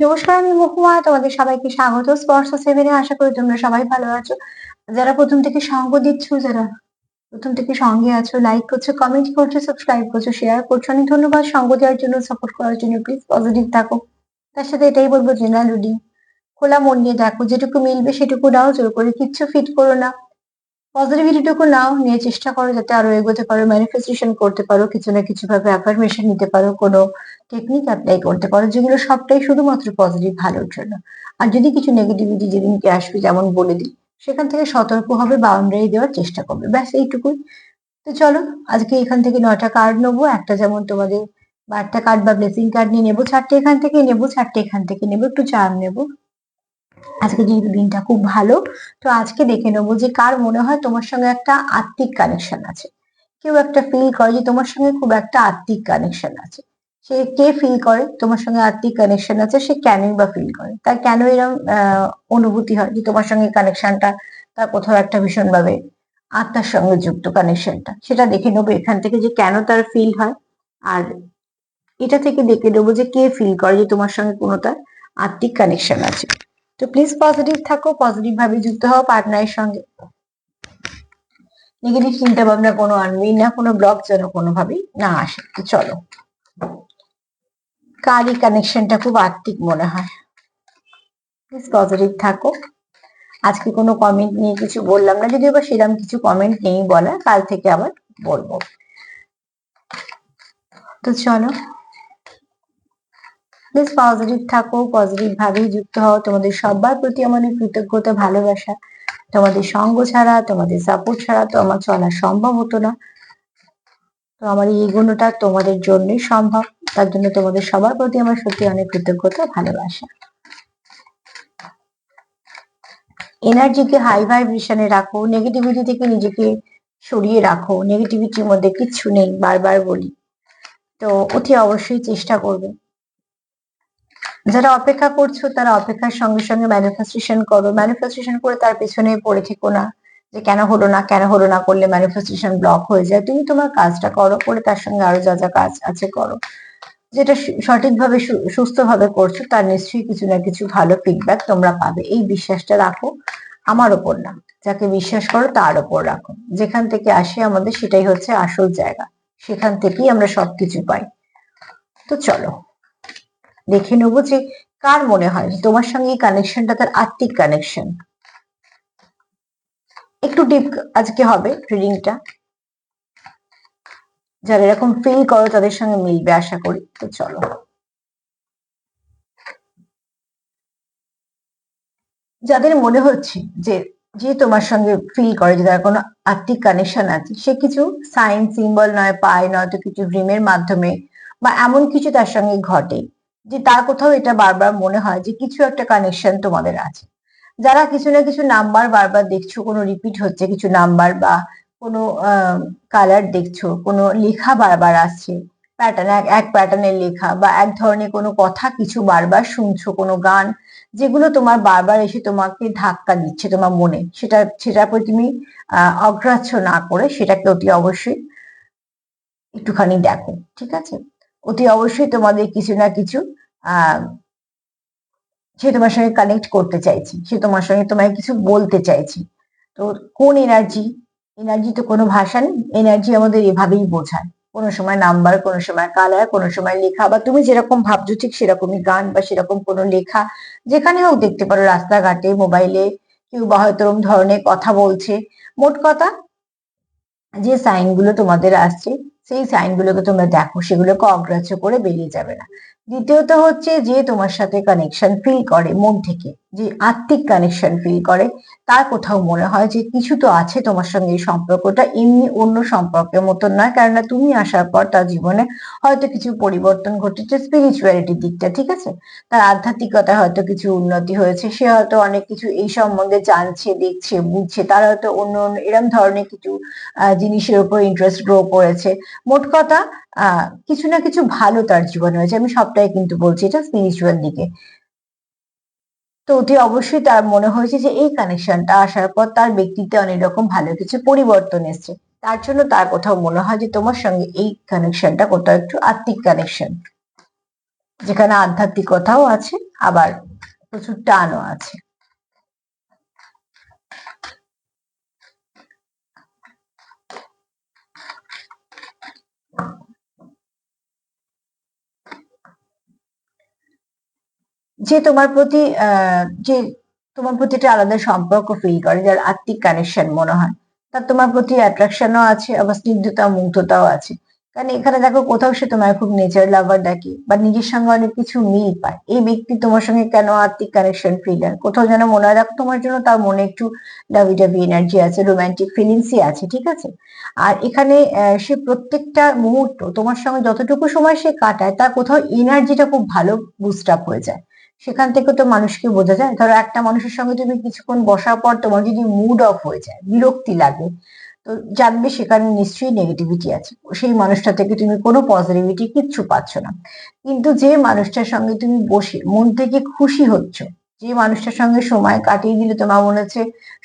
নমস্কার, আমি মহুয়া। তোমাদের সবাইকে স্বাগত স্পর্শ সেভেনে। আশা করি তোমরা সবাই ভালো আছো। যারা প্রথম থেকে সঙ্গ দিচ্ছ, যারা প্রথম থেকে সঙ্গে আছো, লাইক করছো, কমেন্ট করছো, সাবস্ক্রাইব করছো, শেয়ার করছো, অনেক ধন্যবাদ। সঙ্গ দেওয়ার জন্য, সাপোর্ট করার জন্য। প্লিজ পজিটিভ থাকো। তার সাথে এটাই বলবো, জেনারেল রিডিং খোলা মন নিয়ে দেখো, যেটুকু মিলবে সেটুকু নাও, জোর করে কিচ্ছু ফিট করো না। পজিটিভিটিটুকু নাও, নিয়ে চেষ্টা করো যাতে আরো এগোতে পারো, ম্যানিফেস্টেশন করতে পারো, কিছু না কিছু ভাবে অ্যাফার্মেশন নিতে পারো, কোনো টেকনিক অ্যাপ্লাই করতে পারো, যেগুলো সবটাই শুধুমাত্র পজিটিভ ভালোর জন্য। আর যদি কিছু নেগেটিভিটি যেদিনকে আসবে, যেমন বলে দিই, সেখান থেকে সতর্ক হবে, বাউন্ডারি দেওয়ার চেষ্টা করবে, ব্যাস এইটুকুই। তো চলো, আজকে এখান থেকে 9টা কার্ড নেবো। একটা যেমন তোমাদের বার্তা কার্ড বা ব্লেসিং কার্ড নিয়ে নেবো, 4টে এখান থেকে নেবো, 4টে এখান থেকে নেবো, একটু চার্ম নেবো। আজকে যেহেতু দিনটা খুব ভালো, তো আজকে দেখে নেবো যে কার মনে হয় তোমার সঙ্গে একটা আত্মিক কানেকশন আছে। কেউ একটা ফিল করে যে তোমার সঙ্গে খুব একটা আত্মিক কানেকশন আছে। সে কে ফিল করে তোমার সঙ্গে আত্মিক কানেকশন আছে, সে কেনই বা ফিল করে, তার কেন এরকম অনুভূতি হয় যে তোমার সঙ্গে কানেকশনটা তার কোথাও একটা ভীষণ ভাবে আত্মার সঙ্গে যুক্ত কানেকশনটা, সেটা দেখে নেবো এখান থেকে যে কেন তার ফিল হয়। আর এটা থেকে দেখে নেবো যে কে ফিল করে যে তোমার সঙ্গে কোনো তার আত্মিক কানেকশন আছে। তো প্লিজ পজিটিভ থাকো, পজিটিভ ভাবে যুক্ত হও পার্টনারের সঙ্গে। নেগেটিভ চিন্তা ভাবনা কোনো আনবেই না, কোনো ব্লক যেন কোনোভাবেই না আসে। তো চলো, কার এই কানেকশনটা খুব আত্মিক মনে হয়, প্লিজ পজিটিভ থাকো। আজকে কোনো কমেন্ট নিয়ে কিছু বললাম না, যদিও বা সেরকম কিছু কমেন্ট নেই বলা, কাল থেকে আবার বলবো। তো চলো, প্লিজ পজিটিভ থাকো, পজিটিভ ভাবেই যুক্ত হও। তোমাদের সবার প্রতি আমার কৃতজ্ঞতা, ভালোবাসা। তোমাদের সঙ্গ ছাড়া, তোমাদের সাপোর্ট ছাড়া তো আমার চলা সম্ভব হতো না। তো আমার এই এগোনোটা তোমাদের জন্যই সম্ভব। তার জন্য তোমাদের সবার প্রতি আমার সত্যি অনেক কৃতজ্ঞতা, ভালোবাসা। এনার্জিকে হাই ভাইব্রেশনে রাখো, নেগেটিভিটি থেকে নিজেকে সরিয়ে রাখো। নেগেটিভিটির মধ্যে কিচ্ছু নেই, বারবার বলি। তো অতি অবশ্যই চেষ্টা করবে। যারা অপেক্ষা করছো, তারা অপেক্ষার সঙ্গে সঙ্গে ম্যানিফেস্টেশন করো। ম্যানিফেস্টেশন করে তার পেছনে পড়ে থেকো না, যে কেন হলো না, কেন হলো না, করলে ম্যানিফেস্টেশন ব্লক হয়ে যায়। তুমি তোমার কাজটা করো, করে তার সঙ্গে আরো যা যা কাজ আছে করো। যেটা সঠিকভাবে সুস্থভাবে করছো, তার নিশ্চয়ই কিছু না কিছু ভালো ফিডব্যাক তোমরা পাবে। এই বিশ্বাসটা রাখো, আমার ওপর না, যাকে বিশ্বাস করো তার ওপর রাখো। যেখান থেকে আসে আমাদের, সেটাই হচ্ছে আসল জায়গা, সেখান থেকেই আমরা সবকিছু পাই। তো চলো, দেখে নেবো যে কার মনে হয় যে তোমার সঙ্গে এই কানেকশনটা তার আত্মিক কানেকশন। একটু ডিপ আজকে হবে রিডিংটা, যারা এরকম ফিল করো তাদের সঙ্গে মিলবে আশা করি। তো চলো, যাদের মনে হচ্ছে যে যে তোমার সঙ্গে ফিল করে যে তার কোনো আত্মিক কানেকশন আছে, সে কিছু সাইন সিম্বল নয় পায়, নয়তো কিছু ড্রিমের মাধ্যমে বা এমন কিছু তার সঙ্গে ঘটে যে তার কোথাও এটা বারবার মনে হয় যে কিছু একটা কানেকশন তোমাদের আছে। যারা কিছু না কিছু নাম্বার বারবার দেখছো, কোনো রিপিট হচ্ছে কিছু নাম্বার, বা কোনো কালার দেখছো, কোনো লেখা বারবার আসছে, প্যাটার্ন এক এক প্যাটার্নের লেখা, বা এক ধরনের কোনো কথা কিছু বারবার শুনছো, কোনো গান যেগুলো তোমার বারবার এসে তোমাকে ধাক্কা দিচ্ছে তোমার মনে, সেটার প্রতি তুমি অগ্রাহ্য না করে সেটাকে অতি অবশ্যই একটুখানি দেখো, ঠিক আছে? অতি অবশ্যই তোমাদের কিছু না কিছু আহ সে তোমার সঙ্গে কানেক্ট করতে চাইছে, সে তোমার সঙ্গে তোমায় কিছু বলতে চাইছে। তো কোন এনার্জি, এনার্জি তো কোনো ভাষা নেই, এনার্জি আমাদের এভাবেই বোঝায়। কোনো সময় নাম্বার, কোনো সময় কালার, কোনো সময় লেখা, বা তুমি যেরকম ভাবছো ঠিক সেরকমই গান বা সেরকম কোনো লেখা, যেখানে হোক দেখতে পারো, রাস্তাঘাটে, মোবাইলে কেউ বা হয়তো এরকম ধরনের কথা বলছে। মোট কথা, যে সাইন গুলো তোমাদের আসছে, সেই সাইন গুলোকে তোমরা দেখো, সেগুলোকে অগ্রাহ্য করে বেরিয়ে যাবে না। দ্বিতীয়ত হচ্ছে, যে তোমার সাথে কানেকশন ফিল করে মন থেকে, যে আত্মিক কানেকশন ফিল করে, তার কোথাও মনে হয় যে কিছু তো আছে তোমার সঙ্গে, এই সম্পর্কটা এমনি অন্য সম্পর্কের মতন নয়, কেননা তুমি আসার পর তার জীবনে হয়তো কিছু পরিবর্তন ঘটেছে স্পিরিচুয়ালিটির দিকটা, ঠিক আছে? তার আধ্যাত্মিকতায় হয়তো কিছু উন্নতি হয়েছে, সে হয়তো অনেক কিছু এই সম্বন্ধে জানছে, দেখছে, বুঝছে, তার হয়তো অন্য অন্য এরম ধরনের কিছু জিনিসের উপর ইন্টারেস্ট গ্রো করেছে। মোট কথা, কিছু না কিছু ভালো তার জীবনে হয়েছে, আমি সবটাই কিন্তু বলছি এটা স্পিরিচুয়াল দিকে। তো অতি অবশ্যই তার মনে হয়েছে যে এই কানেকশনটা আসার পর তার ব্যক্তিত্বে অনেক রকম ভালো কিছু পরিবর্তন এসছে। তার জন্য তার কোথাও মনে হয় যে তোমার সঙ্গে এই কানেকশনটা কোথাও একটু আত্মিক কানেকশন, যেখানে আধ্যাত্মিকতাও আছে, আবার প্রচুর টানও আছে। যে তোমার প্রতি যে তোমার প্রতি একটা আলাদা সম্পর্ক ফিল করে, যার আত্মিক কানেকশন মনে হয়, তার তোমার প্রতি অ্যাট্রাকশনও আছে, আবার স্নিগ্ধতা মুগ্ধতাও আছে। কারণ এখানে দেখো কোথাও সে তোমার খুব নেচার লাভার দেখে বা নিজের সঙ্গে অনেক কিছু মিল পায়। এই ব্যক্তি তোমার সঙ্গে কেন আত্মিক কানেকশন ফিল হয়, কোথাও যেন মনে হয় দেখো তোমার জন্য তার মনে একটু লাভি ডাভি এনার্জি আছে, রোমান্টিক ফিলিংসই আছে, ঠিক আছে। আর এখানে সে প্রত্যেকটা মুহূর্ত তোমার সঙ্গে যতটুকু সময় সে কাটায়, তার কোথাও এনার্জিটা খুব ভালো বুস্ট আপ হয়ে যায়। সেখান থেকে তো মানুষকে বোঝা যায়। ধরো একটা মানুষের সঙ্গে তুমি কিছুক্ষণ বসার পর তোমার যদি মুড অফ হয়ে যায়, বিরক্তি লাগে, তো জানবে সেখানে নিশ্চয়ই নেগেটিভিটি আছে, সেই মানুষটা থেকে তুমি কোনো পজিটিভিটি কিচ্ছু পাচ্ছ না। কিন্তু যে মানুষটার সঙ্গে তুমি বসে মন থেকে খুশি হচ্ছ, যে মানুষটার সঙ্গে সময় কাটিয়ে দিলে তোমার মনে হচ্ছে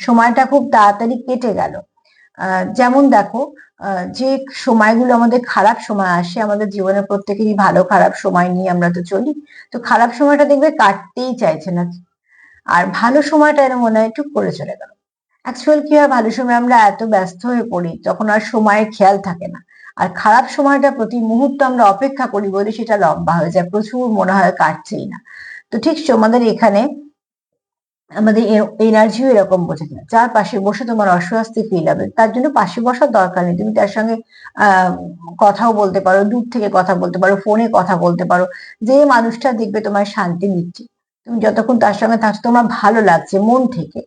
সময়টা খুব তাড়াতাড়ি কেটে গেল। যেমন দেখো, যে সময়গুলো আমাদের খারাপ সময় আসে আমাদের জীবনে, প্রত্যেকেরই ভালো খারাপ সময় নিয়ে আমরা তো চলি। তো খারাপ সময়টা দেখবে কাটতেই চাইছে না, আর ভালো সময়টা এর মনে হয় একটু করে চলে গেল। অ্যাকচুয়াল কি হয়, ভালো সময় আমরা এত ব্যস্ত হয়ে পড়ি তখন আর সময়ের খেয়াল থাকে না। আর খারাপ সময়টা প্রতি মুহূর্ত আমরা অপেক্ষা করি বলে সেটা লম্বা হয়ে যায়, প্রচুর মনে হয় কাটছেই না। তো ঠিক আমাদের এখানে আমাদের এনার্জিও এরকম বোঝা যায়। যার পাশে বসে তোমার অস্বস্তি ফিল হবে, তার জন্য পাশে বসার দরকার নেই, তুমি তার সঙ্গে আহ কথাও বলতে পারো, দূর থেকে কথা বলতে পারো, ফোনে কথা বলতে পারো। যে মানুষটা দেখবে তোমার শান্তি দিচ্ছে, তুমি যতক্ষণ তার সঙ্গে থাকছো তোমার ভালো লাগছে মন থেকে,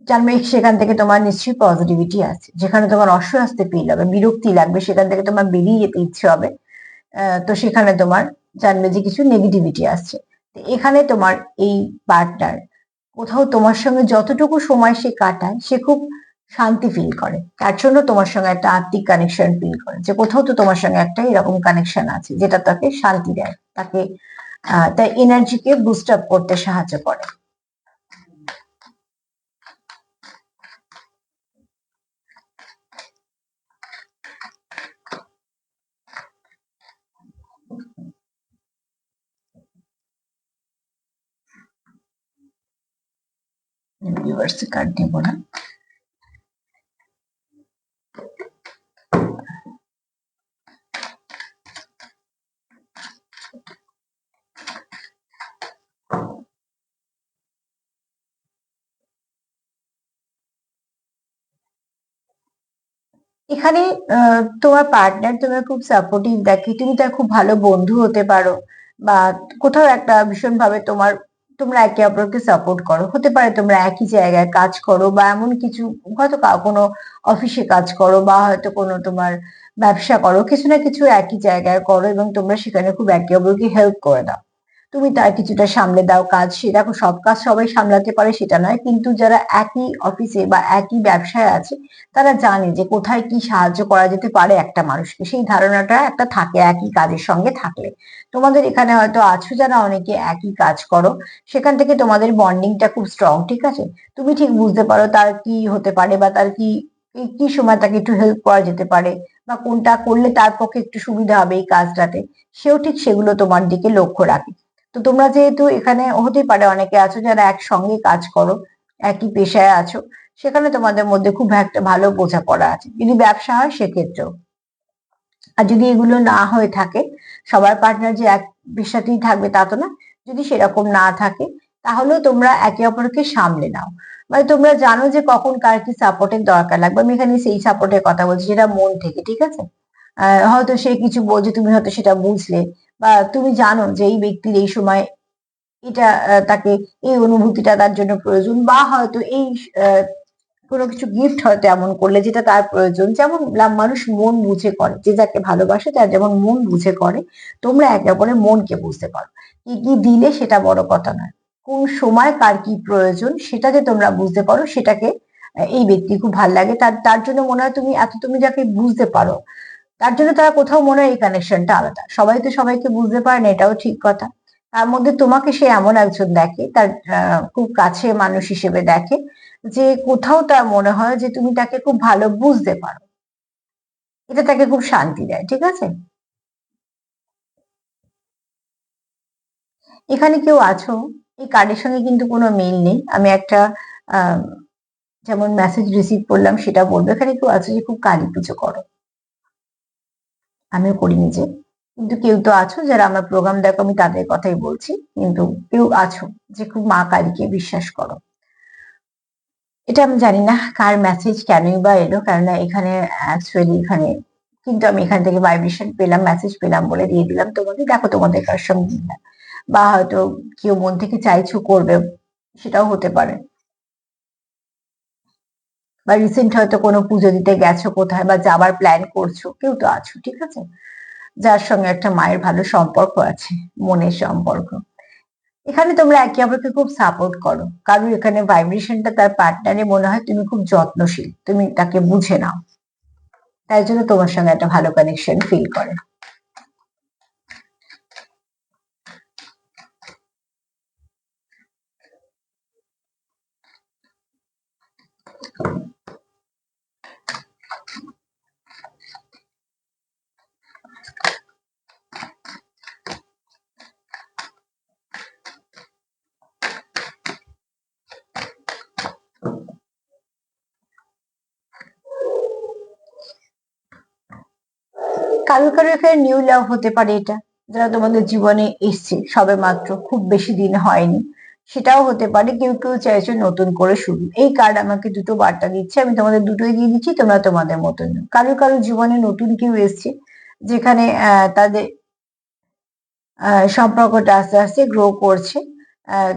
জানবে সেখান থেকে তোমার নিশ্চয়ই পজিটিভিটি আছে। যেখানে তোমার অস্বস্তি ফিল হবে, বিরক্তি লাগবে, সেখান থেকে তোমার বেরিয়ে যেতে ইচ্ছে হবে, তো সেখানে তোমার জানবে যে কিছু নেগেটিভিটি আসছে। তো এখানে তোমার এই পার্টনার কোথাও তোমার সঙ্গে যতটুকু সময় সে কাটায় সে খুব শান্তি ফিল করে, তার জন্য তোমার সঙ্গে একটা আত্মিক কানেকশন ফিল করে, যে কোথাও তো তোমার সঙ্গে একটা এরকম কানেকশন আছে যেটা তাকে শান্তি দেয়, তাকে তার এনার্জিকে বুস্ট আপ করতে সাহায্য করে। ইউনিভার্সে কার্ড নেবো না। এখানে তোমার পার্টনার তোমার খুব সাপোর্টিভ দেখে, তুমি তার খুব ভালো বন্ধু হতে পারো, বা কোথাও একটা ভীষণ ভাবে তোমরা একে অপরকে সাপোর্ট করো, হতে পারে তোমরা একই জায়গায় কাজ করো বা এমন কিছু, হয়তো কোনো অফিসে কাজ করো বা হয়তো কোনো তোমার ব্যবসা করো, কিছু না কিছু একই জায়গায় করো এবং তোমরা সেখানে খুব একে অপরকে হেল্প করে দাও। তুমি তার কিছুটা সামলে দাও কাজ, সে দেখো সব কাজ সবাই সামলাতে পারে সেটা নয়, কিন্তু যারা একই অফিসে বা একই ব্যবসায় আছে তারা জানে যে কোথায় কি সাহায্য করা যেতে পারে একটা মানুষকে, সেই ধারণাটা একটা থাকে একই কাজের সঙ্গে থাকলে। তোমাদের এখানে হয়তো আছো যারা অনেকে একই কাজ করো, সেখান থেকে তোমাদের বন্ডিংটা খুব স্ট্রং, ঠিক আছে। তুমি ঠিক বুঝতে পারো তার কি হতে পারে বা তার কি কি সময় তাকে একটু হেল্প করা যেতে পারে, বা কোনটা করলে তার পক্ষে একটু সুবিধা হবে এই কাজটাতে, সেও ঠিক সেগুলো তোমার দিকে লক্ষ্য রাখে। তো তোমরা যেহেতু এখানে হতে পারে অনেকে আছো যারা একসঙ্গে কাজ করো, একই পেশায় আছো, সেখানে তোমাদের মধ্যে খুব একটা ভালো বোঝাপড়া আছে, যদি ব্যবসা হয় সেক্ষেত্রেও। আর যদি এগুলো না হয়ে থাকে, সবার পার্টনার যে এক পেশাতেই থাকবে তা তো না, যদি সেরকম না থাকে, তাহলেও তোমরা একে অপরকে সামলে নাও। মানে তোমরা জানো যে কখন কার কি সাপোর্টের দরকার লাগবে, আমি এখানে সেই সাপোর্টের কথা বলছি যেটা মন থেকে, ঠিক আছে। হয়তো সে কিছু বলছে, তুমি হয়তো সেটা বুঝলে, বা তুমি জানো যে এই ব্যক্তির এই সময় এটা তাকে এই অনুভূতিটা তার জন্য প্রয়োজন, বা হয়তো এই আহ, কোনো কিছু গিফট হয়তো এমন করলে যেটা তার প্রয়োজন, যেমন মানুষ মন বুঝে করে, যে যাকে ভালোবাসে তার যেমন মন বুঝে করে, তোমরা একে অপরের মনকে বুঝতে পারো। কি কি দিলে সেটা বড় কথা নয়, কোন সময় কার কি প্রয়োজন সেটা যে তোমরা বুঝতে পারো, সেটাকে এই ব্যক্তি খুব ভাল লাগে, তার তার জন্য মনে হয় তুমি যাকে বুঝতে পারো, তার জন্য তারা কোথাও মনে হয় এই কানেকশনটা আলাদা। সবাই তো সবাইকে বুঝতে পারে না, এটাও ঠিক কথা। তার মধ্যে তোমাকে সে এমন একজন দেখে, তার খুব কাছে মানুষ হিসেবে দেখে, যে কোথাও তার মনে হয় যে তুমি তাকে খুব ভালো বুঝতে পারো, এটা তাকে খুব শান্তি দেয়, ঠিক আছে। এখানে কেউ আছো, এই কার্ডের সঙ্গে কিন্তু কোনো মিল নেই। আমি একটা যেমন মেসেজ রিসিভ করলাম সেটা বলবো। এখানে কেউ আছো যে খুব কালী পুজো করো, আমিও করি নিজে, কিন্তু কেউ তো আছো যারা আমার প্রোগ্রাম দেখো, আমি তাদের কথাই বলছি। কিন্তু কেউ আছো যে খুব মা কালীকে বিশ্বাস করো। এটা আমি জানি না কার মেসেজ কেনই বা এলো, কেননা এখানে অ্যাকচুয়ালি এখানে কিন্তু আমি এখান থেকে ভাইব্রেশন পেলাম, মেসেজ পেলাম বলে দিয়ে দিলাম তোমাদের। দেখো তোমাদের কার সঙ্গে মিল না। বা হয়তো কেউ মন থেকে চাইছো করবে, সেটাও হতে পারে। বা রিসেন্ট হয়তো কোনো পুজো দিতে গেছো কোথায়, বা যাবার প্ল্যান করছো, কেউ তো আছো, ঠিক আছে, যার সঙ্গে একটা মায়ের ভালো সম্পর্ক আছে, মনের সম্পর্ক। এখানে তোমরা একে অপরকে খুব সাপোর্ট করো, কারণ এখানে ভাইব্রেশনটা তার পার্টনারে মনে হয় তুমি খুব যত্নশীল, তুমি তাকে বুঝে নাও, তাই জন্য তোমার সঙ্গে একটা ভালো কানেকশন ফিল করে। কারো কারো এখানে নিউ লাভ হতে পারে, এটা যারা তোমাদের জীবনে এসছে সবে মাত্র, খুব বেশি দিন হয়নি, সেটাও হতে পারে। কেউ কেউ চাইছো নতুন করে শুরু। এই কার্ড আমাকে দুটো বার্তা দিচ্ছে, আমি তোমাদের দুটোই দিয়ে দিচ্ছি, তোমরা তোমাদের মতন নাও। কারো কারো জীবনে নতুন কেউ এসছে, যেখানে তাদের সম্পর্কটা আস্তে আস্তে গ্রো করছে, আহ,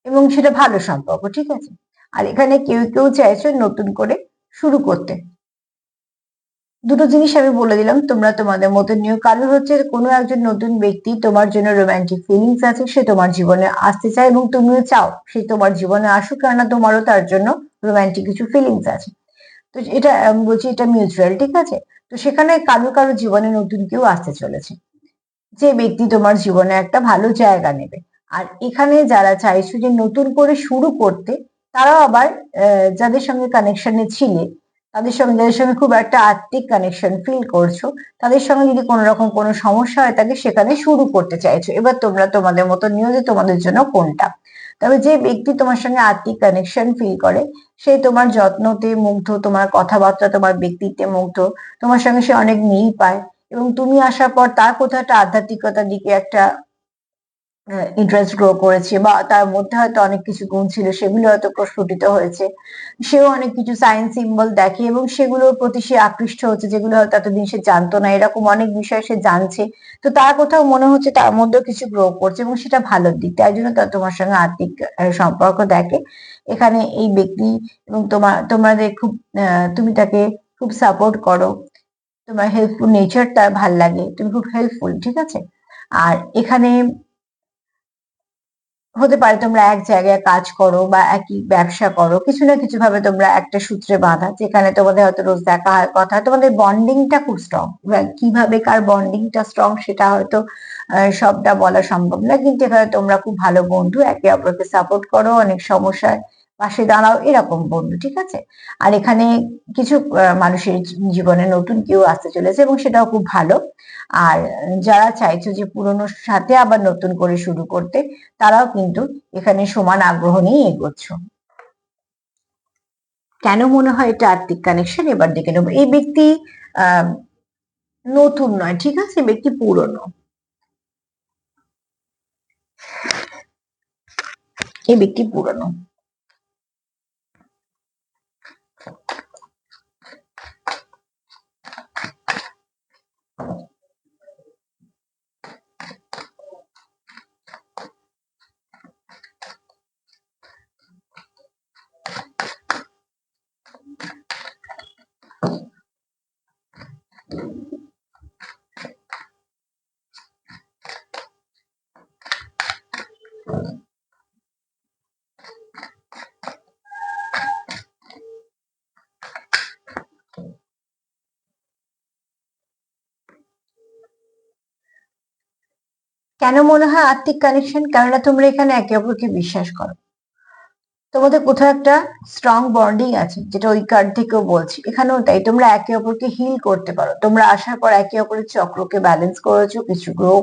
এবং সেটা ভালো সম্পর্ক, ঠিক আছে। আর এখানে কেউ কেউ চাইছো নতুন করে শুরু করতে। দুটো জিনিস আমি বলে দিলাম, তোমরা তোমাদের মতো নিও। কারণ হচ্ছে কোনো একজন নতুন ব্যক্তি তোমার জন্য রোমান্টিক ফিলিংস আছে, সে তোমার জীবনে আসতে চায় এবং তুমিও চাও সে তোমার জীবনে আসুক, কেননা তোমারও তার জন্য রোমান্টিক কিছু ফিলিংস আছে। তো এটা আমি বলছি এটা মিউচুয়াল, ঠিক আছে। তো সেখানে কারো কারো জীবনে নতুন কেউ আসতে চলেছে, যে ব্যক্তি তোমার জীবনে একটা ভালো জায়গা নেবে। আর এখানে যারা চাইছো যে নতুন করে শুরু করতে, তারাও আবার যাদের সঙ্গে কানেকশনে ছিলে, তাদের সঙ্গে যাদের সঙ্গে খুব একটা আত্মিক কানেকশন ফিল করছো, তাদের সঙ্গে যদি কোনো রকম কোনো সমস্যা হয় থাকে, সেখানে শুরু করতে চাইছো। এবার তোমরা তোমাদের মতো নিও যে তোমাদের জন্য কোনটা। তবে যে ব্যক্তি তোমার সঙ্গে আত্মিক কানেকশন ফিল করে, সে তোমার যত্নতে মুগ্ধ, তোমার কথাবার্তা, তোমার ব্যক্তিত্বে মুগ্ধ, তোমার সঙ্গে সে অনেক মিল পায়। এবং তুমি আসার পর তার কোথাও একটা আধ্যাত্মিকতার দিকে একটা ইন্টারেস্ট গ্রো করেছে, বা তার মধ্যে হয়তো অনেক কিছু গুণ ছিল সেগুলো হয়তো প্রস্ফুটিত হয়েছে। সেও অনেক কিছু সাইন সিম্বল দেখে এবং সেগুলোর প্রতি সে আকৃষ্ট হচ্ছে, যেগুলো হয়তো এতদিন সে জানতো না। এরকম অনেক বিষয় সে জানছে। তো তার কোথাও মনে হচ্ছে তার মধ্যেও কিছু গ্রো করছে, এবং সেটা ভালোর দিক, তাই জন্য তার তোমার সঙ্গে আর্থিক সম্পর্ক দেখে এখানে এই ব্যক্তি। এবং তোমাদের খুব তুমি তাকে খুব সাপোর্ট করো, তোমার হেল্পফুল নেচার তার ভাল লাগে, তুমি খুব হেল্পফুল, ঠিক আছে। আর এখানে হতে পারে তোমরা এক জায়গায় কাজ করো বা একই ব্যবসা করো, কিছু না কিছু ভাবে তোমরা একটা সূত্রে বাঁধা, যেখানে তোমাদের হয়তো রোজ দেখা হয়, কথা হয়, তোমাদের বন্ডিংটা খুব স্ট্রং। কিভাবে কার বন্ডিংটা স্ট্রং সেটা হয়তো সবটা বলা সম্ভব না, কিন্তু এখানে তোমরা খুব ভালো বন্ধু, একে অপরকে সাপোর্ট করো, অনেক সমস্যায় পাশে দাঁড়াও, এরকম বন্ধু, ঠিক আছে। আর এখানে কিছু মানুষের জীবনে নতুন কেউ আসতে চলেছে এবং সেটাও খুব ভালো। আর যারা চাইছো যে পুরোনোর সাথে আবার নতুন করে শুরু করতে, তারাও কিন্তু এখানে সমান আগ্রহ নিয়ে এগোচ্ছ। কেন মনে হয় এটা আত্মিক কানেকশন, এবার দেখে নেবো। এই ব্যক্তি আহ নতুন নয়, ঠিক আছে, ব্যক্তি পুরনো। এই ব্যক্তি পুরনো। কেন মনে হয় আত্মিক কানেকশন, কেননা তোমরা এখানে একে অপরকে বিশ্বাস করো, তোমাদের কোথাও একটা স্ট্রং বন্ডিং আছে, যেটা ওই কার্ড থেকেও বলছি, এখানেও তাই। তোমরা একে অপরকে হিল করতে পারো, তোমরা আসার পর একে অপরের চক্রকে ব্যালেন্স করেছো, কিছু গ্রো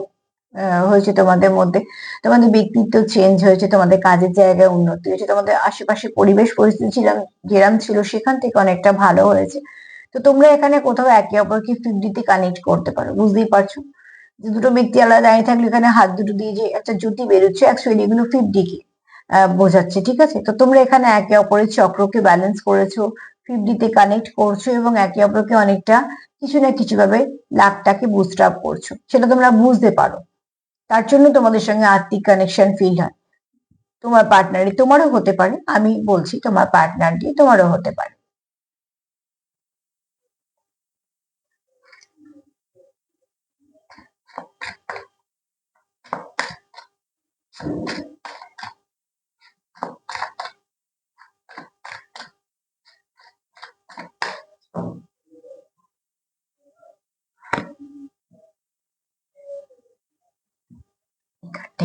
হয়েছে তোমাদের মধ্যে, তোমাদের ব্যক্তিত্ব চেঞ্জ হয়েছে, তোমাদের কাজের জায়গায় উন্নতি হয়েছে, তোমাদের আশেপাশে পরিবেশ পরিস্থিতি যেরাম ছিল সেখান থেকে অনেকটা ভালো হয়েছে। তো তোমরা এখানে কোথাও একে অপরকে 50-তে কানেক্ট করতে পারো, বুঝতেই পারছো যে দুটো ব্যক্তি আলাদা দাঁড়িয়ে থাকলে এখানে হাত দুটো দিয়ে যে একটা জ্যোতি বেরোচ্ছে, অ্যাকচুয়ালি এগুলো 50 কে বোঝাচ্ছে, ঠিক আছে? তো তোমরা এখানে একে অপরের চক্রকে ব্যালেন্স করেছো, 50-তে কানেক্ট করছো এবং একে অপরকে অনেকটা কিছু না কিছু ভাবে লাকটাকে বুস্ট আপ করছো, সেটা তোমরা বুঝতে পারো। তার জন্য তোমাদের সঙ্গে আত্মিক কানেকশন ফিল হয়। তোমার পার্টনারই তোমারও হতে পারে, আমি বলছি তোমার পার্টনারটি তোমারও হতে পারে।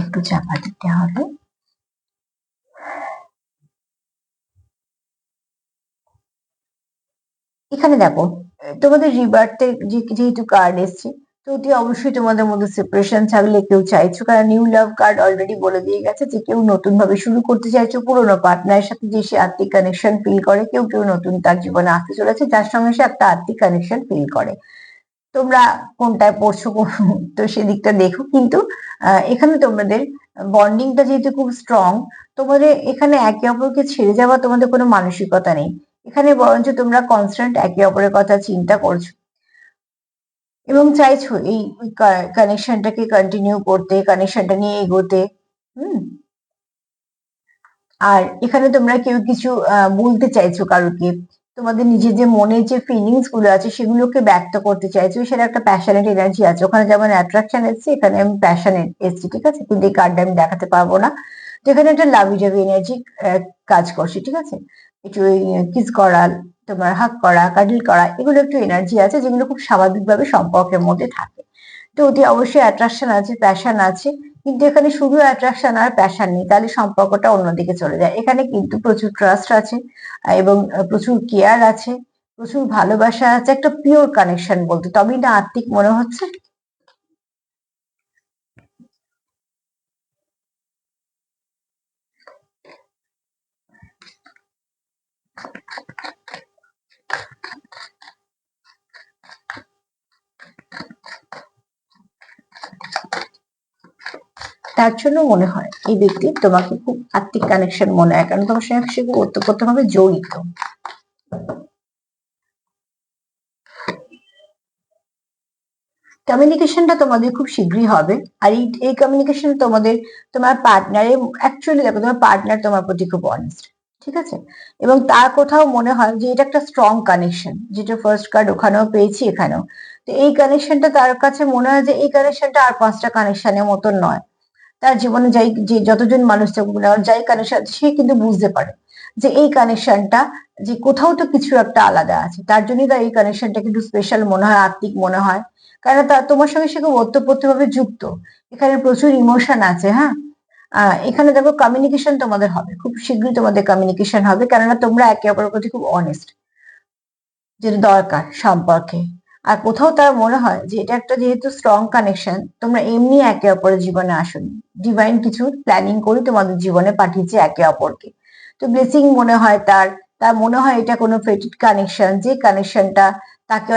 একটু চাপা দিতে হবে। এখানে দেখো, তোমাদের রিবার্থে যেহেতু কার্ড এসছে, তো অতি অবশ্যই তোমাদের মধ্যে সেপারেশন থাকলে কেউ চাইছো, কারণ নিউ লাভ কার্ড অলরেডি বলে দিয়ে গেছে যে কেউ নতুন ভাবে শুরু করতে চাইছো পুরোনো পার্টনারের সাথে, যে সে আত্মিক কানেকশন ফিল করে, কেউ কেউ নতুন তার জীবনে আসতে চলেছে যার সঙ্গে সে একটা আত্মিক কানেকশন ফিল করে। তোমরা কোনটায় পড়ছো তো সেদিকটা দেখো, কিন্তু এখানে তোমাদের বন্ডিংটা যেহেতু খুব স্ট্রং, তোমাদের এখানে একে অপরকে ছেড়ে যাওয়া তোমাদের কোনো মানসিকতা নেই। এখানে বরঞ্চ তোমরা কনস্ট্যান্ট একে অপরের কথা চিন্তা করছো এবং চাইছো এই কানেকশনটাকে কন্টিনিউ করতে, কানেকশনটা নিয়ে এগোতে। হুম। আর এখানে তোমরা কেউ কিছু বলতে চাইছো কারোকে, তোমাদের নিজের যে মনের যে ফিলিংস গুলো আছে সেগুলোকে ব্যক্ত করতে চাইছো, সেটা একটা প্যাশনেট এনার্জি আছে ওখানে, যেমন অ্যাট্রাকশন এসছে এখানে আমি প্যাশনেট এসছি, ঠিক আছে? কিন্তু এই কার্ডটা আমি দেখাতে পারবো না। তো এখানে একটা লাভি জাভি এনার্জি কাজ করছে, ঠিক আছে? একটু কিস করা, তোমার হাক করা, কাডল করা, এগুলো একটু এনার্জি আছে যেগুলো খুব স্বাভাবিকভাবে সম্পর্কের মধ্যে থাকে। তো অতি অবশ্যই অ্যাট্রাকশন আছে, প্যাশন আছে, কিন্তু এখানে শুধু অ্যাট্রাকশন আর প্যাশন নেই, তাহলে সম্পর্কটা অন্যদিকে চলে যায়। এখানে কিন্তু প্রচুর ট্রাস্ট আছে এবং প্রচুর কেয়ার আছে, প্রচুর ভালোবাসা আছে, একটা পিওর কানেকশন বলতে, তবেই না আত্মিক মনে হচ্ছে। তার জন্য মনে হয় এই ব্যক্তি তোমাকে খুব আত্মিক কানেকশন মনে হয়, কারণ তোমার সঙ্গে সে খুব ওতপ্রোতভাবে জড়িত। কমিউনিকেশনটা তোমাদের খুব শীঘ্রই হবে। আর এই কমিউনিকেশন তোমাদের, তোমার পার্টনারের, অ্যাকচুয়ালি দেখো তোমার পার্টনার তোমার প্রতি খুব অনেস্ট, ঠিক আছে? এবং তার কোথাও মনে হয় যে এটা একটা স্ট্রং কানেকশন, যেটা ফার্স্ট কার্ড ওখানেও পেয়েছি এখানেও। তো এই কানেকশনটা তার কাছে মনে হয় যে এই কানেকশনটা আর 5টা কানেকশনের মতন নয়। তার জীবনে যাই যে যতজন মানুষ থাকুক না যাই কানেকশন, সে কিন্তু বুঝতে পারে যে এই কানেকশনটা, যে কোথাও তো কিছু একটা আলাদা আছে, তার জন্যই তার এই কানেকশনটা কিন্তু স্পেশাল মনে হয়, আত্মিক মনে হয়। কারণ তোমার সঙ্গে সে খুব ওতপ্রোতভাবে যুক্ত, এখানে প্রচুর ইমোশন আছে। হ্যাঁ, এখানে দেখো কমিউনিকেশন তোমাদের হবে খুব শীঘ্রই, তোমাদের কমিউনিকেশন হবে, কেননা তোমরা একে অপরের প্রতি খুব অনেস্ট, যেটা দরকার সম্পর্কে। আর কোথাও তার মনে হয় যে এটা একটা যেহেতু স্ট্রং কানেকশন, তোমরা এমনি একে অপরের জীবনে আসোনি, ডিভাইন কিছু প্ল্যানিং করে তোমাদের জীবনে পাঠিয়েছে একে অপরকে। তো ব্লেসিং মনে হয় তার, তার মনে হয় এটা কোনো ফেটেড কানেকশন, যে কানেকশনটা তাকে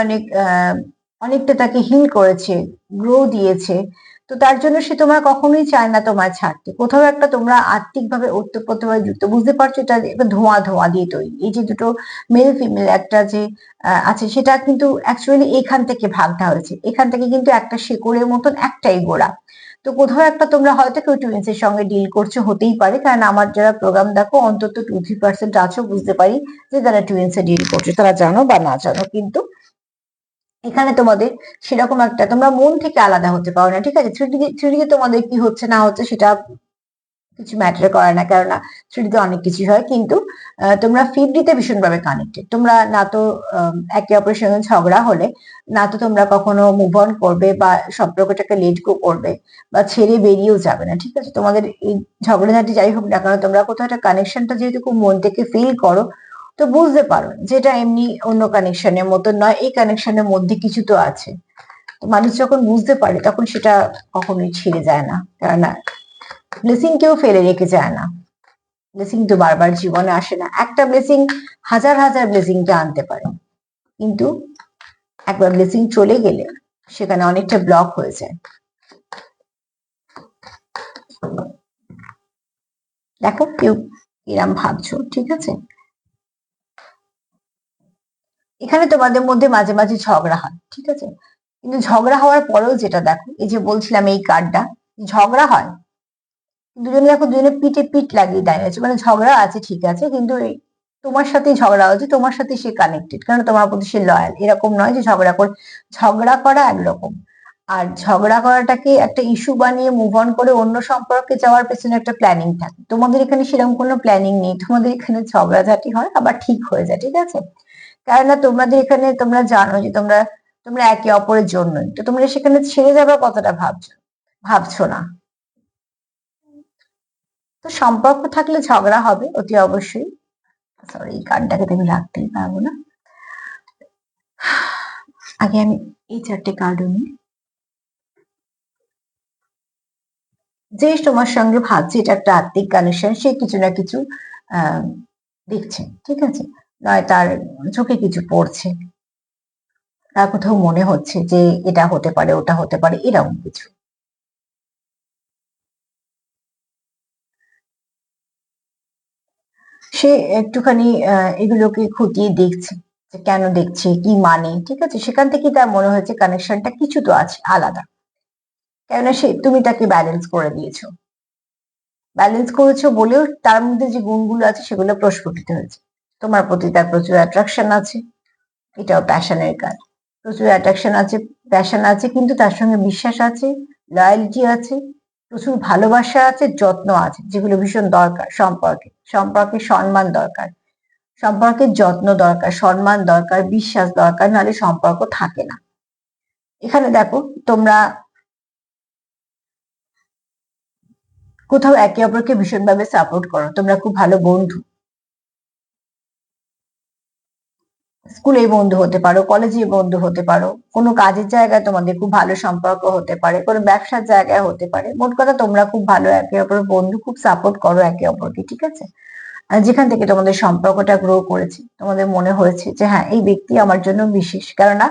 অনেকটা তাকে হিল করেছে, গ্রো দিয়েছে। তো তার জন্য সে তোমার কখনোই চায় না তোমায় ছাড়তে, কোথাও একটা তোমরা আত্মিকভাবে ওতপ্রোতভাবে যুক্ত, বুঝতে পারছো? এটা একটা ধোঁয়া ধোঁয়া দিয়ে তৈরি, এই যে দুটো মেল ফিমেল একটা যে আছে, সেটা কিন্তু অ্যাকচুয়ালি এখান থেকে ভাগটা হয়েছে, এখান থেকে কিন্তু একটা শেকড়ের মতন একটাই গোড়া। তো কোথাও একটা তোমরা হয়তো কেউ টুইন্স এর সঙ্গে ডিল করছো, হতেই পারে, কারণ আমার যারা প্রোগ্রাম দেখো অন্তত 2-3% আছো, বুঝতে পারি যে তারা টুইন্স এ ডিল করছে, তারা জানো বা না জানো, কিন্তু এখানে তোমাদের সেরকম একটা, তোমরা মন থেকে আলাদা হতে পারো না, ঠিক আছে? থ্রিডিতে তোমাদের কি হচ্ছে না হচ্ছে সেটা কিছু ম্যাটার করে না, কেননা থ্রিডিতে অনেক কিছু হয়, কিন্তু তোমরা 50-তে ভীষণভাবে কানেক্টেড। তোমরা না তো একে অপরের সঙ্গে ঝগড়া হলে, না তো তোমরা কখনো মুভ অন করবে বা সম্পর্কটাকে লেট গো করবে বা ছেড়ে বেরিয়েও যাবে না, ঠিক আছে? তোমাদের এই ঝগড়াঝাটি যাই হোক না কেন, তোমরা কোথাও একটা কানেকশনটা যেহেতু খুব মন থেকে ফিল করো, তো বুঝতে পারো যেটা এমনি অন্য কানেকশনের মতো নয়, এই কানেকশনের মধ্যে কিছু তো আছে। তো মানুষ যখন বুঝতে পারে তখন সেটা কখনোই ছেড়ে যায় না, কেননা ব্লেসিং কেউ ফেলে রেখে যায় না। ব্লেসিং তো বারবার জীবনে আসে না, একটা ব্লেসিং হাজার হাজার ব্লেসিংটা আনতে পারে, কিন্তু একবার ব্লেসিং চলে গেলে সেখানে অনেকটা ব্লক হয়ে যায়। দেখো কেউ এরম ভাবছো, ঠিক আছে? এখানে তোমাদের মধ্যে মাঝে মাঝে ঝগড়া হয়, ঠিক আছে? কিন্তু ঝগড়া হওয়ার পরেও যেটা দেখো, এই যে বলছিলাম এই কার্ডটা, ঝগড়া হয়, দুজনে দেখো দুজনে পিঠে পিঠ লাগিয়ে দাঁড়িয়ে আছে, মানে ঝগড়া আছে ঠিক আছে, কিন্তু তোমার সাথেই ঝগড়া হচ্ছে, তোমার সাথে সে কানেক্টেড, কারণ তোমার প্রতি সে লয়াল। এরকম নয় যে ঝগড়া করা একরকম, আর ঝগড়া করাটাকে একটা ইস্যু বানিয়ে মুভ অন করে অন্য সম্পর্কে যাওয়ার পেছনে একটা প্ল্যানিং থাকে। তোমাদের এখানে সেরকম কোনো প্ল্যানিং নেই, তোমাদের এখানে ঝগড়াঝাটি হয় আবার ঠিক হয়ে যায়, ঠিক আছে? কেননা তোমাদের এখানে তোমরা জানো যে তোমরা তোমরা একে অপরের জন্যই, তো তোমরা সেখানে ছেড়ে যাবার কথাটা ভাবছো না। তো সম্পর্ক থাকলে ঝগড়া হবে অতি অবশ্যই। সরি, এই কার্ডটাকে তো আমি রাখতেই পারবো না। আগে আমি এই চারটে কার্ড নিই। যে তোমার সঙ্গে ভাবছে এটা একটা আত্মিক কানেকশন, সে কিছু না কিছু আহ দেখছে, ঠিক আছে? নয় তার চোখে কিছু পড়ছে, তার কোথাও মনে হচ্ছে যে এটা হতে পারে ওটা হতে পারে, এরকম কিছু। সে একটুখানি এগুলোকে খতিয়ে দেখছে যে কেন দেখছে, কি মানে, ঠিক আছে? সেখান থেকে তার মনে হয়েছে কানেকশনটা কিছু তো আছে আলাদা, কেননা তুমি তাকে ব্যালেন্স করে দিয়েছো। ব্যালেন্স করেছো বলেও তার মধ্যে যে গুণগুলো আছে সেগুলো প্রস্ফুটিত হয়েছে। তোমার প্রতি তার প্রচুর অ্যাট্রাকশন আছে, এটাও প্যাশনের কাজ। প্রচুর অ্যাট্রাকশন আছে, প্যাশন আছে, কিন্তু তার সঙ্গে বিশ্বাস আছে, লয়ালিটি আছে, প্রচুর ভালোবাসা আছে, যত্ন আছে, যেগুলো ভীষণ দরকার সম্পর্কে। সম্পর্কে সম্মান দরকার, সম্পর্কের যত্ন দরকার, সম্মান দরকার, বিশ্বাস দরকার, নাহলে সম্পর্ক থাকে না। এখানে দেখো তোমরা কোথাও একে অপরকে ভীষণভাবে সাপোর্ট করো, তোমরা খুব ভালো বন্ধু। স্কুলে বন্ধু হতে পারো, কলেজে বন্ধু হতে পারো, কোনো কাজের জায়গায় তোমাদের খুব ভালো সম্পর্ক হতে পারে, কোনো ব্যবসার জায়গায় হতে পারে। মোট কথা তোমরা খুব ভালো একে অপরের বন্ধু, খুব সাপোর্ট করো একে অপরকে, ঠিক আছে? আর যেখান থেকে তোমাদের সম্পর্কটা গ্রো করেছে, তোমাদের মনে হয়েছে যে হ্যাঁ এই ব্যক্তি আমার জন্য বিশেষ, কেননা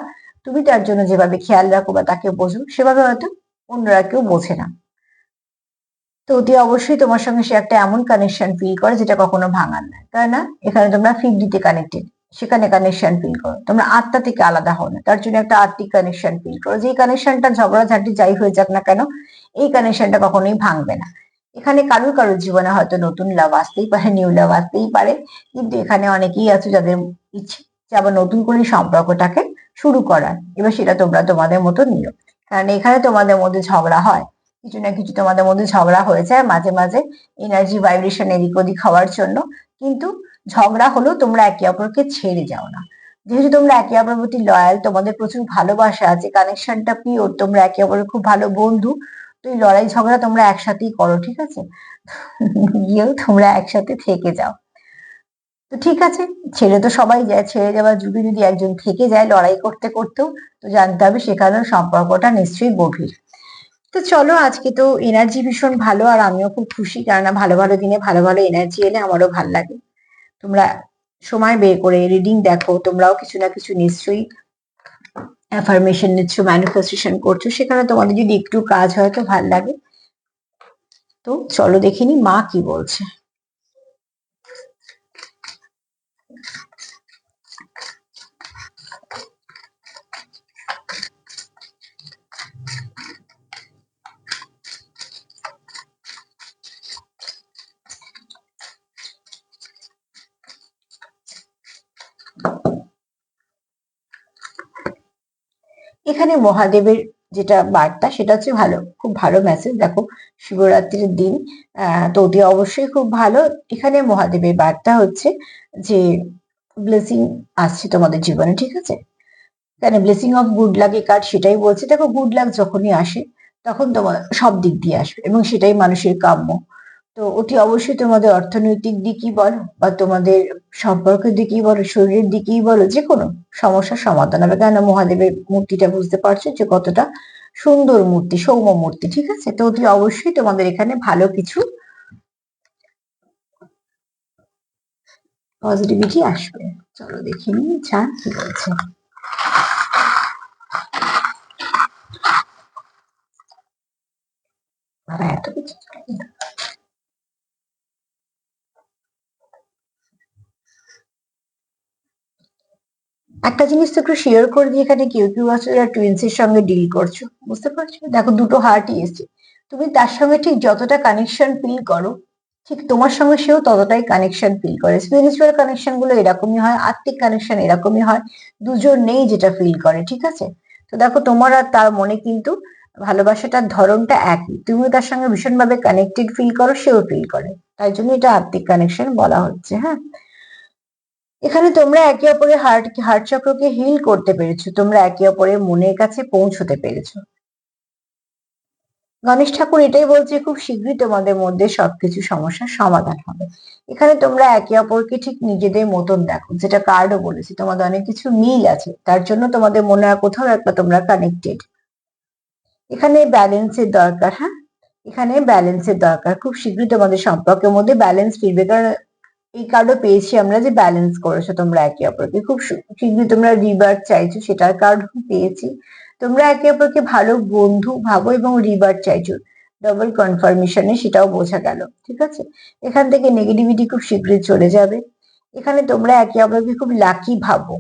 তুমি তার জন্য যেভাবে খেয়াল রাখো বা তাকে বোঝো সেভাবে হয়তো অন্যরা কেউ বোঝে না। তো অতি অবশ্যই তোমার সঙ্গে সে একটা এমন কানেকশন ফিল করে যেটা কখনো ভাঙার নয়, তাই না? এখানে তোমরা 50-তে কানেক্টেড, সেখানে কানেকশন ফিল করো। তোমরা আত্মা থেকে আলাদা হও না, তার জন্য একটা আত্মিক কানেকশন ফিল করো, যে কানেকশনটা ঝগড়াঝাটি যাই হয়ে যাক না কেন, এই কানেকশনটা কখনোই ভাঙবে না। এখানে কারুর কারুর জীবনে হয়তো নতুন লাভ আসতেই পারে, নিউ লাভ আসতেই পারে, কিন্তু এখানে অনেকেই আছে যাদের ইচ্ছে যে আবার নতুন করে সম্পর্কটাকে শুরু করার। এবার সেটা তোমরা তোমাদের মতো নিও, কারণ এখানে তোমাদের মধ্যে ঝগড়া হয়, কিছু না কিছু তোমাদের মধ্যে ঝগড়া হয়ে যায় মাঝে মাঝে, এনার্জি ভাইব্রেশন এদিক ওদিক হওয়ার জন্য। কিন্তু ঝগড়া হলেও তোমরা একে অপরকে ছেড়ে যাও না, যেহেতু তোমরা একে অপরের প্রতি লয়াল, তোমাদের প্রচুর ভালোবাসা আছে, কানেকশনটা পিওর, তোমরা একে অপরের খুব ভালো বন্ধু। তো এই লড়াই ঝগড়া তোমরা একসাথেই করো, ঠিক আছে? গিয়েও তোমরা একসাথে থেকে যাও। তো ঠিক আছে, ছেড়ে তো সবাই যায়, ছেড়ে যাওয়ার যুগে যদি একজন থেকে যায় লড়াই করতে করতেও, তো জানতে হবে সেখানেও সম্পর্কটা নিশ্চয়ই গভীর। তো চলো, আজকে তো এনার্জি ভীষণ ভালো, আর আমিও খুব খুশি, কেননা ভালো ভালো দিনে ভালো ভালো এনার্জি এলে আমারও ভাল লাগে। তোমরা সময় বের করে রিডিং দেখো, তোমরাও কিছু না কিছু নিশ্চয়ই অ্যাফার্মেশন নিচ্ছ, ম্যানিফেস্টেশন করছো, সেখানে তোমাদের যদি একটু কাজ হয় তো ভাল লাগে। তো চলো দেখিনি মা কি বলছে। এখানে মহাদেবের যেটা বার্তা সেটা হচ্ছে ভালো, খুব ভালো মেসেজ। দেখো শিবরাত্রির দিন, তো অতি অবশ্যই খুব ভালো। এখানে মহাদেবের বার্তা হচ্ছে যে ব্লেসিং আসছে তোমাদের জীবনে, ঠিক আছে? এখানে blessing of good luck A card সেটাই বলছে। দেখো গুড লাক যখনই আসে তখন তোমার সব দিক দিয়ে আসবে, এবং সেটাই মানুষের কাম্য। তো অতি অবশ্যই তোমাদের অর্থনৈতিক দিকই বলো বা তোমাদের সম্পর্কের দিকেই বলো, শরীরের দিকেই বলো, যে কোনো সমস্যার সমাধান হবে। কেন মহাদেবের মূর্তিটা বুঝতে পারছো যে কতটা সুন্দর মূর্তি, সৌম্য মূর্তি, ঠিক আছে? তো অতি অবশ্যই তোমাদের এখানে ভালো কিছু পজিটিভিটি আসবে। চলো দেখে নিই চান কি বলছে। বাবা এত কিছু একটা জিনিস তো একটু শেয়ার করে দিই, এখানে কেউ কেউ আছে যারা টুইন্স এর সঙ্গে ডিল করছো, বুঝতে পারছো? দেখো দুটো হার্টই এসছে। তুমি তার সঙ্গে ঠিক যতটা কানেকশন ফিল করো, ঠিক তোমার সঙ্গে সেও ততটাই কানেকশন ফিল করে। স্পিরিচুয়াল কানেকশন গুলো এরকমই হয়, আত্মিক কানেকশন এরকমই হয়, দুজন নেই যেটা ফিল করে, ঠিক আছে? তো দেখো তোমার আর তার মনে কিন্তু ভালোবাসাটার ধরনটা একই, তুমিও তার সঙ্গে ভীষণভাবে কানেক্টেড ফিল করো, সেও ফিল করে, তাই জন্য এটা আত্মিক কানেকশন বলা হচ্ছে। হ্যাঁ, এখানে তোমরা একে অপরের হার্ট চক্রকে হিল করতে পেরেছো, তোমরা একে অপরের মনের কাছে পৌঁছতে পেরেছো। গণেশ ঠাকুর এটাই বলছে খুব শীঘ্রই তোমাদের মধ্যে সবকিছু সমস্যার সমাধান হবে। এখানে তোমরা একে অপরকে ঠিক নিজেদের মতন দেখো, যেটা কার্ডও বলেছে, তোমাদের অনেক কিছু মিল আছে, তার জন্য তোমাদের মনে হয় কোথাও একটা তোমরা কানেক্টেড। এখানে ব্যালেন্সের দরকার। হ্যাঁ, এখানে ব্যালেন্সের দরকার, খুব শীঘ্রই তোমাদের সম্পর্কের মধ্যে ব্যালেন্স ফিরবে, কারণ এই কার্ডও পেয়েছি আমরা যে ব্যালেন্স করেছো তোমরা একে অপরকে, খুব শীঘ্রই তোমরা রিবার্থ চাইছো, সেটার কার্ড পেয়েছি। তোমরা একে অপরকে ভালো বন্ধু ভাবো এবং রিবার্থ চাইছো, ডবল কনফার্মেশনে সেটাও বোঝা গেল, ঠিক আছে? এখান থেকে নেগেটিভিটি খুব শীঘ্রই চলে যাবে। এখানে তোমরা একে অপরকে খুব লাকি ভাবো।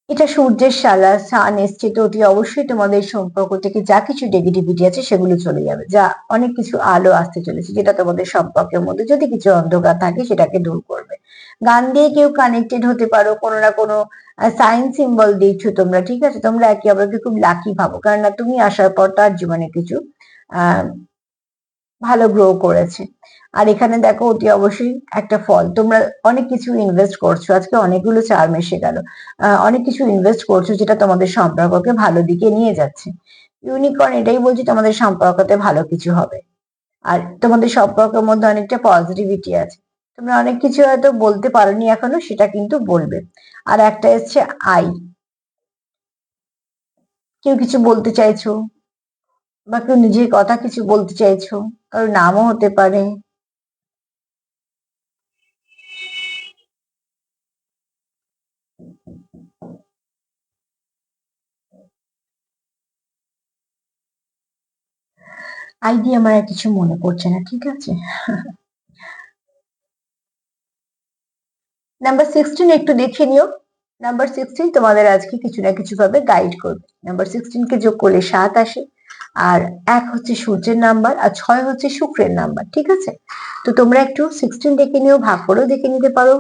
এটা সূর্যের শালা সান এসছে, তো অতি অবশ্যই তোমাদের সম্পর্ক থেকে যা কিছু নেগেটিভিটি আছে সেগুলো চলে যাবে, যা অনেক কিছু আলো আসতে চলেছে, যেটা তোমাদের সম্পর্কের মধ্যে যদি কিছু অন্ধকার থাকে সেটাকে দূর করবে। গান দিয়ে কেউ কানেক্টেড হতে পারো, কোনো না কোনো সাইন সিম্বল দিচ্ছ তোমরা, ঠিক আছে? তোমরা একে অপরকে খুব লাকি ভাবো, কারণ না তুমি আসার পর তার জীবনে কিছু আহ ভালো গ্রো করেছে। আর এখানে দেখো অতি অবশ্যই একটা ফল, তোমরা অনেক কিছু ইনভেস্ট করছো, আজকে অনেকগুলো চার্ম এসে গেল, অনেক কিছু ইনভেস্ট করছো যেটা তোমাদের সম্পর্ককে ভালো দিকে নিয়ে যাচ্ছে। ইউনিকর্ন এটাই বলছি তোমাদের সম্পর্কতে ভালো কিছু হবে, আর তোমাদের সম্পর্কের মধ্যে অনেকটা পজিটিভিটি আছে। তোমরা অনেক কিছু হয়তো বলতে পারোনি এখনো, সেটা কিন্তু বলবে। আর একটা এসছে আই, কেউ কিছু বলতে চাইছো বা কেউ নিজের কথা কিছু বলতে চাইছো, কারোর নামও হতে পারে। আইডি আমার আর কিছু মনে পড়ছে না, ঠিক আছে? নাম্বার 16 একটু দেখে নিও। নাম্বার 16 তোমাদের আজকে কিছু না কিছু ভাবে গাইড করবে। নাম্বার 16 কে যোগ করলে 7 আসে, আর 1 হচ্ছে সূর্যের নাম্বার, আর 6 হচ্ছে শুক্রের নাম্বার, ঠিক আছে? তো তোমরা একটু 16 দেখে নিও, ভাগ করেও দেখে নিতে পারো,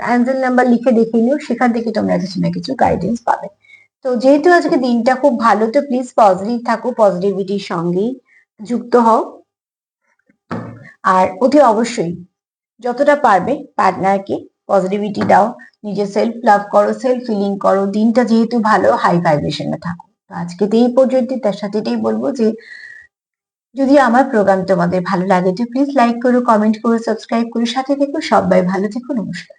অ্যাঞ্জেল নাম্বার লিখে দেখে নিও, সেখান থেকে তোমরা কিছু না কিছু গাইডেন্স পাবে। তো যেহেতু আজকে দিনটা খুব ভালো, তো প্লিজ পজিটিভ থাকো, পজিটিভিটির সঙ্গেই যুক্ত হও। আর অতি অবশ্যই যতটা পারবে পার্টনারকে পজিটিভিটি দাও, নিজে সেলফ লাভ করো, সেলফ ফিলিং করো, দিনটা যেহেতু ভালো, হাই ভাইব্রেশনে থাকো। তো আজকে তো এই পর্যন্ত, তার সাথে এটাই বলবো যে যদি আমার প্রোগ্রাম তোমাদের ভালো লাগে তো প্লিজ লাইক করো, কমেন্ট করো, সাবস্ক্রাইব করো, সাথে থেকো। সবাই ভালো থেকো, নমস্কার।